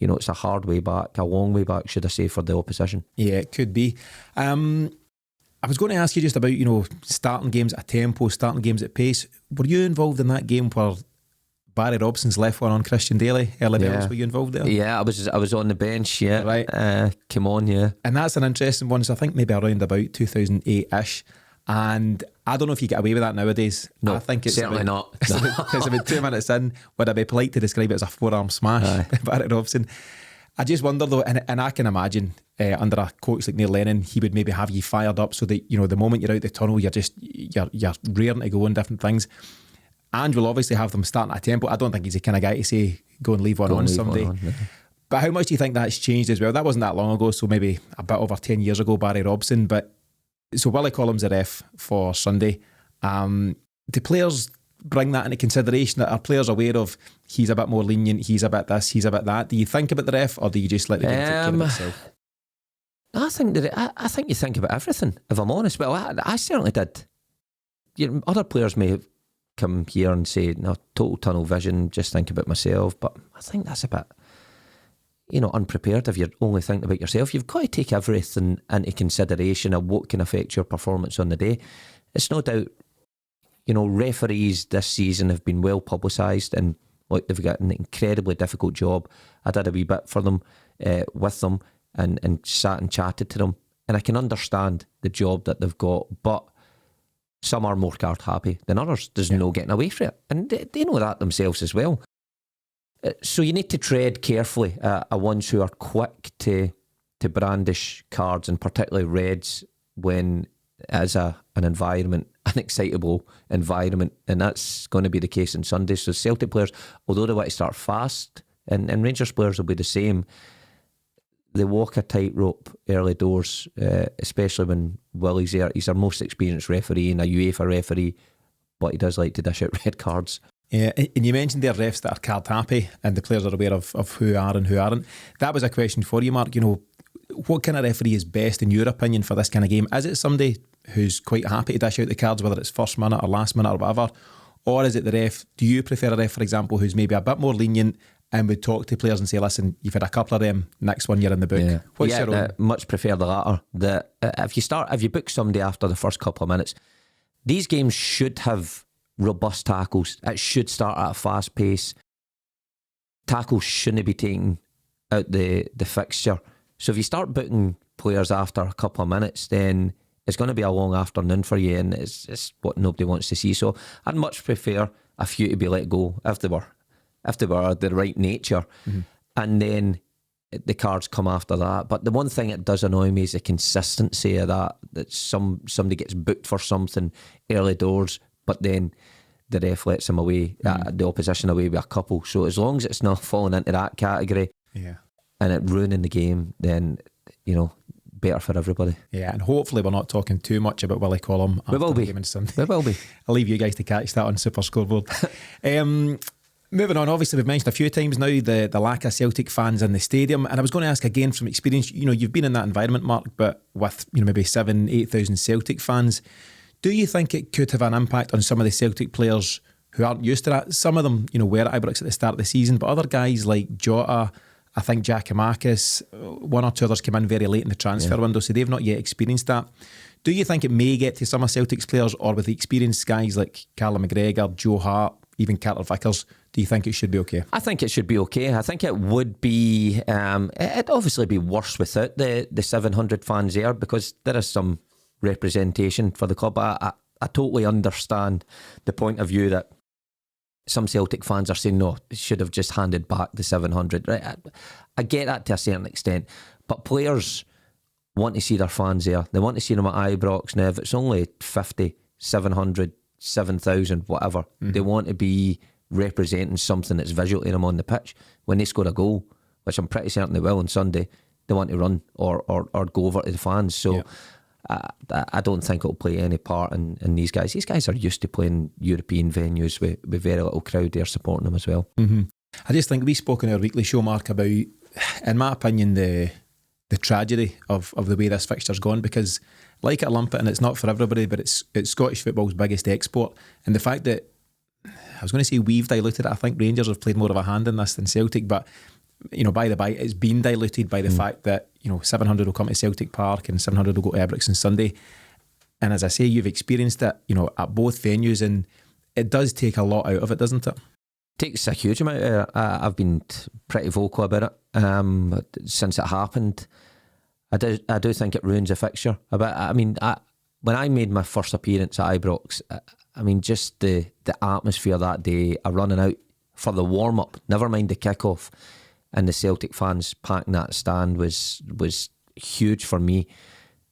you know, it's a hard way back, a long way back, should I say, for the opposition. Yeah, it could be. I was going to ask you just about, you know, starting games at a tempo, starting games at pace. Were you involved in that game where Barry Robson's left one on Christian Daly early bells? Were you involved there? Yeah, I was on the bench. Yeah, right. Came on. Yeah, and that's an interesting one. So I think maybe around about 2008-ish. And I don't know if you get away with that nowadays. No, I think it's certainly about, not. It's about 2 minutes in. Would I be polite to describe it as a forearm smash by Barry Robson? I just wonder though, and I can imagine under a coach like Neil Lennon, he would maybe have you fired up so that, you know, the moment you're out the tunnel, you're raring to go on different things. Ange will obviously have them starting at a tempo. I don't think he's the kind of guy to say go and leave one on someday. But how much do you think that's changed as well? That wasn't that long ago, so maybe a bit over 10 years ago, Barry Robson. But so Willie Collum's the ref for Sunday. Do players bring that into consideration? That are players aware of he's a bit more lenient, he's a bit this, he's a bit that? Do you think about the ref, or do you just let the game take care of itself? I think you think about everything, if I'm honest. Well, I certainly did. You know, other players may come here and say, no, total tunnel vision, just think about myself. But I think that's a bit, you know, unprepared if you're only thinking about yourself. You've got to take everything into consideration of what can affect your performance on the day. It's no doubt, you know, referees this season have been well publicised, and like they've got an incredibly difficult job. I did a wee bit for them, with them, and sat and chatted to them. And I can understand the job that they've got, but some are more card happy than others. There's no getting away from it. And they know that themselves as well. So you need to tread carefully at ones who are quick to brandish cards, and particularly reds, when as an environment, an excitable environment, and that's going to be the case on Sunday. So Celtic players, although they want to start fast, and Rangers players will be the same, they walk a tightrope early doors, especially when Willie's there. He's our most experienced referee and a UEFA referee, but he does like to dish out red cards. Yeah, and you mentioned there refs that are card happy and the players are aware of who are and who aren't. That was a question for you, Mark. You know, what kind of referee is best in your opinion for this kind of game? Is it somebody who's quite happy to dish out the cards, whether it's first minute or last minute or whatever? Or is it the ref? Do you prefer a ref, for example, who's maybe a bit more lenient and would talk to players and say, listen, you've had a couple of them, next one you're in the book? Yeah, What's your own? Much prefer the latter. If you book somebody after the first couple of minutes, these games should have robust tackles. It should start at a fast pace. Tackles shouldn't be taken out the fixture. So if you start booking players after a couple of minutes, then it's going to be a long afternoon for you, and it's what nobody wants to see. So I'd much prefer a few to be let go if they were the right nature, and then the cards come after that. But the one thing that does annoy me is the consistency of that somebody gets booked for something early doors, but then the ref lets them away, the opposition away with a couple. So as long as it's not falling into that category, and it ruining the game, then, you know, better for everybody. Yeah, and hopefully we're not talking too much about Willie Collum after the game on Sunday. We will be. I'll leave you guys to catch that on Super Scoreboard. Moving on, obviously we've mentioned a few times now the lack of Celtic fans in the stadium, and I was going to ask again from experience, you know, you've been in that environment, Mark, but with, you know, maybe 7,000-8,000 Celtic fans. Do you think it could have an impact on some of the Celtic players who aren't used to that? Some of them, you know, were at Ibrox at the start of the season, but other guys like Jota, I think Giacomakis, one or two others came in very late in the transfer window, so they've not yet experienced that. Do you think it may get to some of Celtic's players, or with the experienced guys like Callum McGregor, Joe Hart, even Carter Vickers, do you think it should be okay? I think it should be okay. I think it would be, it'd obviously be worse without the 700 fans there, because there is some representation for the club. I totally understand the point of view that some Celtic fans are saying, no, it should have just handed back the 700. Right? I get that to a certain extent, but players want to see their fans there. They want to see them at Ibrox. Now, if it's only 50, 700, 7,000, whatever, they want to be representing something that's visual to them on the pitch. When they score a goal, which I'm pretty certain they will on Sunday, they want to run or go over to the fans. So I don't think it'll play any part in these guys. These guys are used to playing European venues with very little crowd there supporting them as well. I just think we spoke in our weekly show, Mark, about, in my opinion, the tragedy of the way this fixture's gone, because like it or lump it, and it's not for everybody, but it's Scottish football's biggest export, and the fact that, I was going to say we've diluted it, I think Rangers have played more of a hand in this than Celtic, but by the by, it's been diluted by the fact that 700 will come to Celtic Park and 700 will go to Ibrox on Sunday. And as I say, you've experienced it, at both venues, and it does take a lot out of it, doesn't it? Takes a huge amount. I've been pretty vocal about it since it happened. I do think it ruins a fixture a bit. I mean, when I made my first appearance at Ibrox, just the atmosphere that day, running out for the warm up, never mind the kickoff, and the Celtic fans packing that stand was huge for me.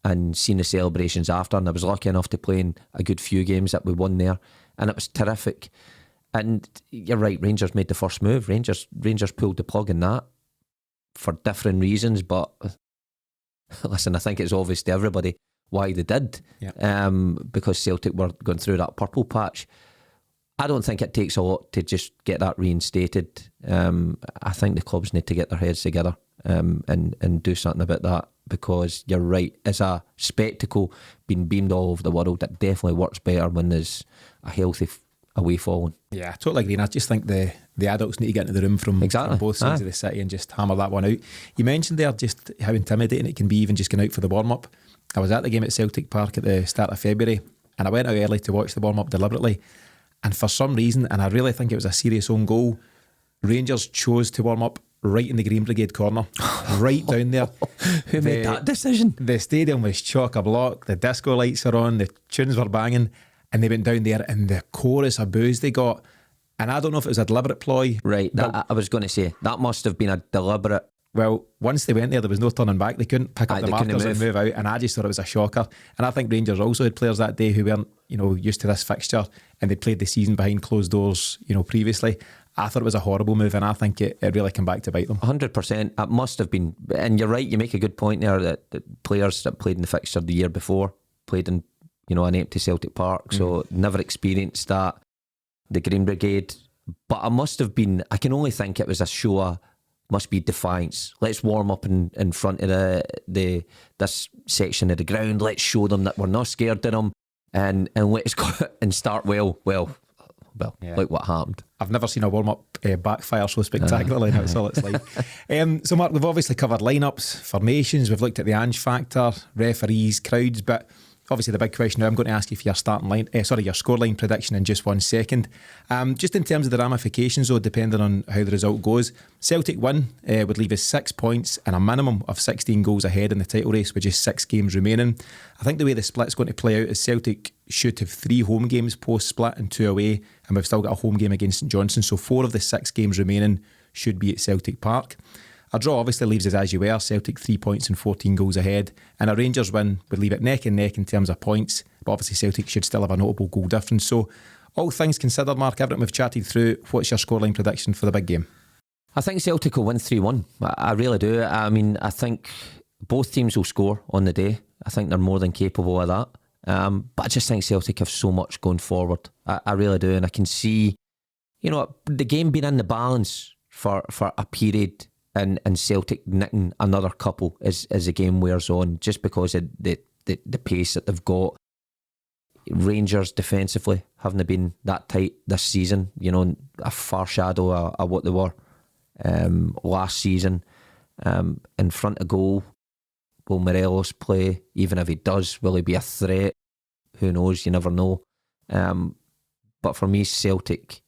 And seeing the celebrations after, and I was lucky enough to play in a good few games that we won there, and it was terrific. And you're right, Rangers made the first move. Rangers pulled the plug in that for different reasons, but listen, I think it's obvious to everybody why they did. Yeah. Because Celtic were going through that purple patch. I don't think it takes a lot to just get that reinstated. I think the clubs need to get their heads together and do something about that, because you're right, as a spectacle being beamed all over the world, it definitely works better when there's a healthy away following. Yeah, I totally agree. And I just think the adults need to get into the room from both sides of the city and just hammer that one out. You mentioned there just how intimidating it can be even just going out for the warm-up. I was at the game at Celtic Park at the start of February, and I went out early to watch the warm-up deliberately, and for some reason, and I really think it was a serious own goal, Rangers chose to warm up right in the Green Brigade corner, right down there. Who made that decision? The stadium was chock-a-block, the disco lights are on, the tunes were banging, and they went down there, and the chorus of boos they got, and I don't know if it was a deliberate ploy. Right, I was going to say, that must have been a deliberate... Well, once they went there was no turning back. They couldn't pick up the markers and move out, and I just thought it was a shocker. And I think Rangers also had players that day who weren't, used to this fixture, and they'd played the season behind closed doors, previously. I thought it was a horrible move, and I think it really came back to bite them. 100%. It must have been, and you're right, you make a good point there that players that played in the fixture the year before played in, an empty Celtic Park, so never experienced that, the Green Brigade. But I must have been, I can only think it was a show of, must be defiance. Let's warm up in front of this section of the ground. Let's show them that we're not scared of them, and let's go and start well. Yeah. Look what happened. I've never seen a warm up backfire so spectacularly. That's all it's like. So Mark, we've obviously covered lineups, formations. We've looked at the Ange factor, referees, crowds, but obviously the big question now, I'm going to ask you for your your scoreline prediction in just 1 second. Just in terms of the ramifications though, depending on how the result goes, Celtic win would leave us 6 points and a minimum of 16 goals ahead in the title race with just 6 games remaining. I think the way the split's going to play out is Celtic should have 3 home games post-split and 2 away, and we've still got a home game against St Johnstone, so 4 of the 6 games remaining should be at Celtic Park. A draw obviously leaves us as you were, Celtic 3 points and 14 goals ahead, and a Rangers win would leave it neck and neck in terms of points, but obviously Celtic should still have a notable goal difference. So all things considered, Mark, everything we've chatted through, what's your scoreline prediction for the big game? I think Celtic will win 3-1. I really do. I mean, I think both teams will score on the day. I think they're more than capable of that. But I just think Celtic have so much going forward. I really do, and I can see, the game being in the balance for a period, and Celtic nicking another couple as the game wears on, just because of the pace that they've got. Rangers defensively haven't been that tight this season, a far shadow of what they were last season. In front of goal, will Morelos play? Even if he does, will he be a threat? Who knows? You never know. But for me, Celtic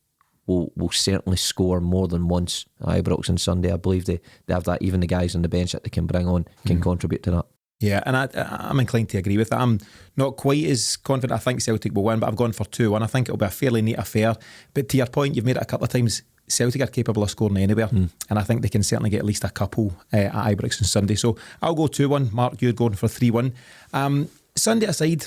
will certainly score more than once at Ibrox on Sunday. I believe they have that. Even the guys on the bench that they can bring on can contribute to that. Yeah, and I'm inclined to agree with that. I'm not quite as confident I think Celtic will win, but I've gone for 2-1. I think it'll be a fairly neat affair. But to your point, you've made it a couple of times, Celtic are capable of scoring anywhere, and I think they can certainly get at least a couple at Ibrox on Sunday. So I'll go 2-1. Mark, you're going for 3-1. Sunday aside,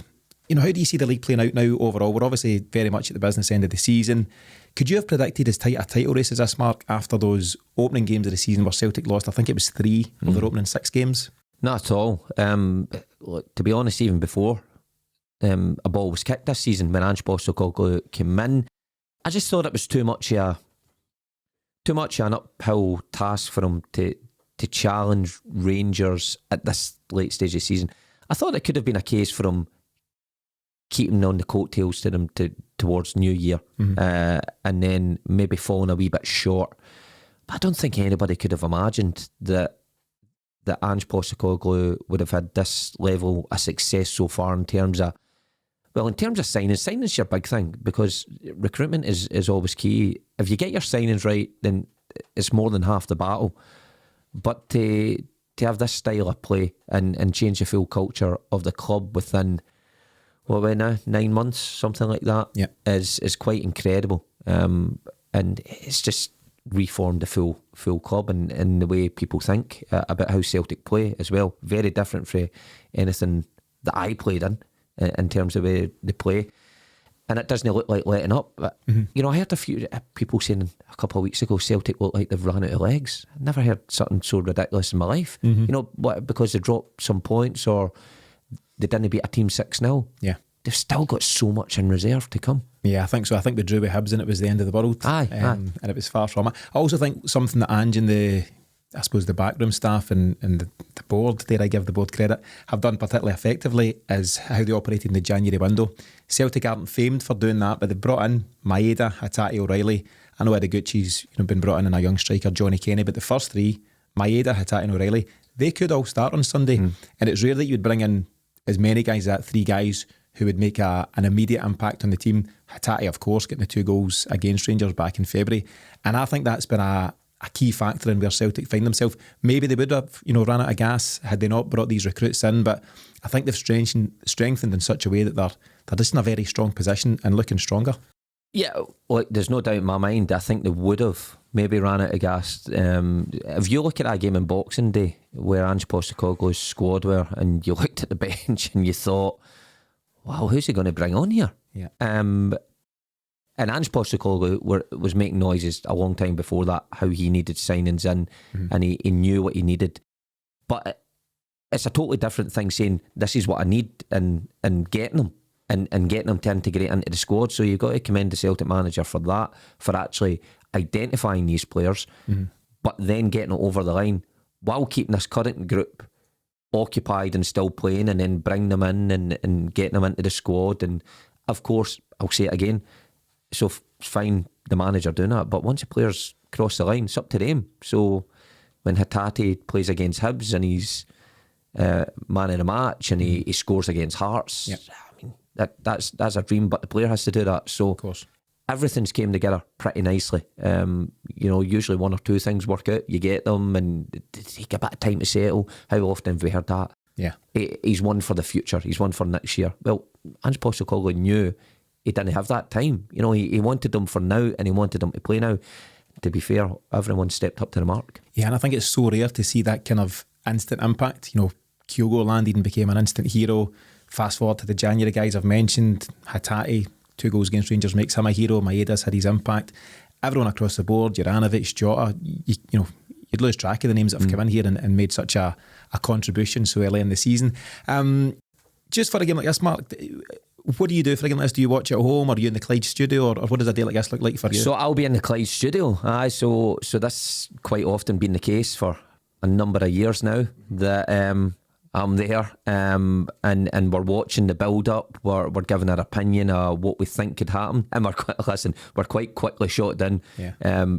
how do you see the league playing out now overall? We're obviously very much at the business end of the season. Could you have predicted as tight a title race as this, Mark, after those opening games of the season where Celtic lost, I think it was 3 of their opening 6 games? Not at all. Look, to be honest, even before a ball was kicked this season, when Ange Postecoglou came in, I just thought it was too much of an uphill task for him to challenge Rangers at this late stage of the season. I thought it could have been a case for him keeping on the coattails to them towards New Year, and then maybe falling a wee bit short. I don't think anybody could have imagined that Ange Postecoglou would have had this level of success so far in terms of signings. Signing's your big thing, because recruitment is always key. If you get your signings right, then it's more than half the battle. But to have this style of play and change the full culture of the club within, what are we now, 9 months, something like that, is quite incredible. And it's just reformed the full club and the way people think about how Celtic play as well. Very different from anything that I played in terms of the way they play. And it doesn't look like letting up. But, you know, I heard a few people saying a couple of weeks ago Celtic look like they've run out of legs. I never heard something so ridiculous in my life. You know, what, because they dropped some points or they didn't beat a team 6-0. Yeah. They've still got so much in reserve to come. Yeah, I think so. I think they drew with Hibs and it was the end of the world. And it was far from it. I also think something that Ange and the backroom staff and the board, dare I give the board credit, have done particularly effectively is how they operated in the January window. Celtic aren't famed for doing that, but they brought in Maeda, Hatate, O'Reilly. I know Ideguchi's been brought in a young striker, Johnny Kenny, but the first three, Maeda, Hatate and O'Reilly, they could all start on Sunday. And it's rare that you would bring in as many guys as that, 3 guys who would make an immediate impact on the team. Hatate, of course, getting the 2 goals against Rangers back in February. And I think that's been a key factor in where Celtic find themselves. Maybe they would have, run out of gas had they not brought these recruits in, but I think they've strengthened in such a way that they're just in a very strong position and looking stronger. Yeah, look, there's no doubt in my mind, I think they would have maybe ran out of gas. If you look at that game in Boxing Day where Ange Postecoglou's squad were, and you looked at the bench and you thought, wow, who's he going to bring on here? Yeah. And Ange Postecoglou was making noises a long time before that, how he needed signings in, and he knew what he needed. But it's a totally different thing saying, this is what I need, and getting them, and getting them to integrate into the squad. So you've got to commend the Celtic manager for that, for actually identifying these players, but then getting it over the line while keeping this current group occupied and still playing, and then bring them in and getting them into the squad. And of course, I'll say it again, so fine the manager doing that, but once the players cross the line, it's up to them. So when Hatate plays against Hibs and he's man of the match and he scores against Hearts, I mean that's a dream, but the player has to do that. So of course, everything's came together pretty nicely. Usually 1 or 2 things work out, you get them, and they take a bit of time to settle. How often have we heard that? Yeah, he's one for the future, he's one for next year. Well, Ange Postecoglou knew he didn't have that time. He wanted them for now, and he wanted them to play now. To be fair, everyone stepped up to the mark. Yeah, and I think it's so rare to see that kind of instant impact. Kyogo landed and became an instant hero. Fast forward to the January guys I've mentioned, Hatate, 2 goals against Rangers makes him a hero. Maeda's had his impact. Everyone across the board, Juranovic, Jota, you'd lose track of the names that have come in here and made such a contribution so early in the season. Just for a game like this, Mark, what do you do for a game like this? Do you watch at home, or are you in the Clyde studio, or what does a day like this look like for you? So I'll be in the Clyde studio. So this quite often been the case for a number of years now, that I'm there, and we're watching the build up. We're giving our opinion of what we think could happen, and we're quite quickly shot in,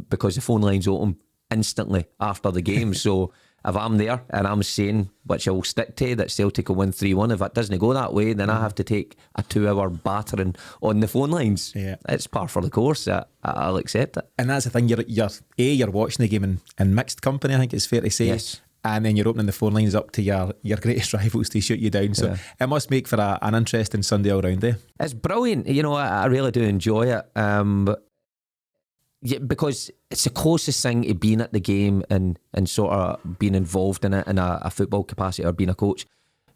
because the phone line's open instantly after the game. So if I'm there and I'm saying, which I'll stick to, that Celtic will win 3-1, if it doesn't go that way, then I have to take a 2-hour battering on the phone lines. Yeah, it's par for the course. I'll accept it. And that's the thing, you're watching the game in mixed company, I think it's fair to say. Yes. And then you're opening the phone lines up to your greatest rivals to shoot you down. So it must make for an interesting Sunday all round there. It's brilliant. I really do enjoy it. Because it's the closest thing to being at the game and sort of being involved in it in a football capacity, or being a coach.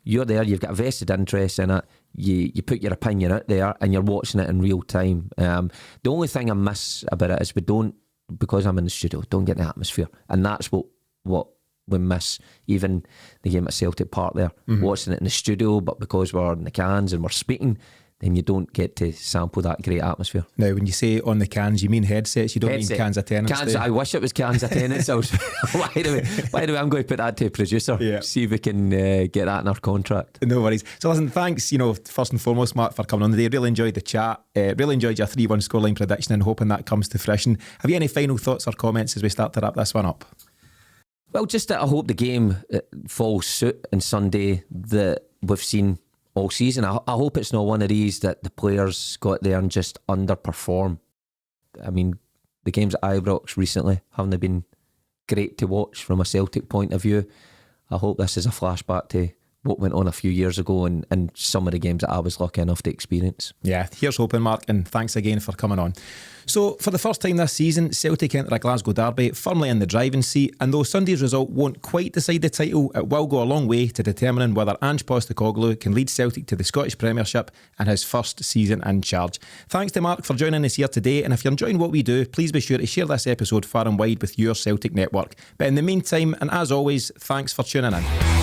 You're there, you've got a vested interest in it, you put your opinion out there, and you're watching it in real time. The only thing I miss about it is we don't, because I'm in the studio, don't get the atmosphere, and that's what we miss. Even the game at Celtic Park there, watching it in the studio, but because we're in the cans and we're speaking, then you don't get to sample that great atmosphere. Now, when you say on the cans, you mean headsets, you don't mean cans of tenants. Cans, I wish it was cans of tenants. By the way, I'm going to put that to a producer. Yeah. See if we can get that in our contract. No worries. So listen, thanks, first and foremost, Mark, for coming on today. Really enjoyed the chat. Really enjoyed your 3-1 scoreline prediction and hoping that comes to fruition. Have you any final thoughts or comments as we start to wrap this one up? Well, just that I hope the game falls suit on Sunday that we've seen all season. I hope it's not one of these that the players got there and just underperform. I mean, the games at Ibrox recently haven't been great to watch from a Celtic point of view. I hope this is a flashback to what went on a few years ago and some of the games that I was lucky enough to experience. Yeah, here's hoping, Mark, and thanks again for coming on. So, for the first time this season, Celtic enter a Glasgow Derby firmly in the driving seat, and though Sunday's result won't quite decide the title, it will go a long way to determining whether Ange Postecoglou can lead Celtic to the Scottish Premiership in his first season in charge. Thanks to Mark for joining us here today, and if you're enjoying what we do, please be sure to share this episode far and wide with your Celtic network. But in the meantime, and as always, thanks for tuning in.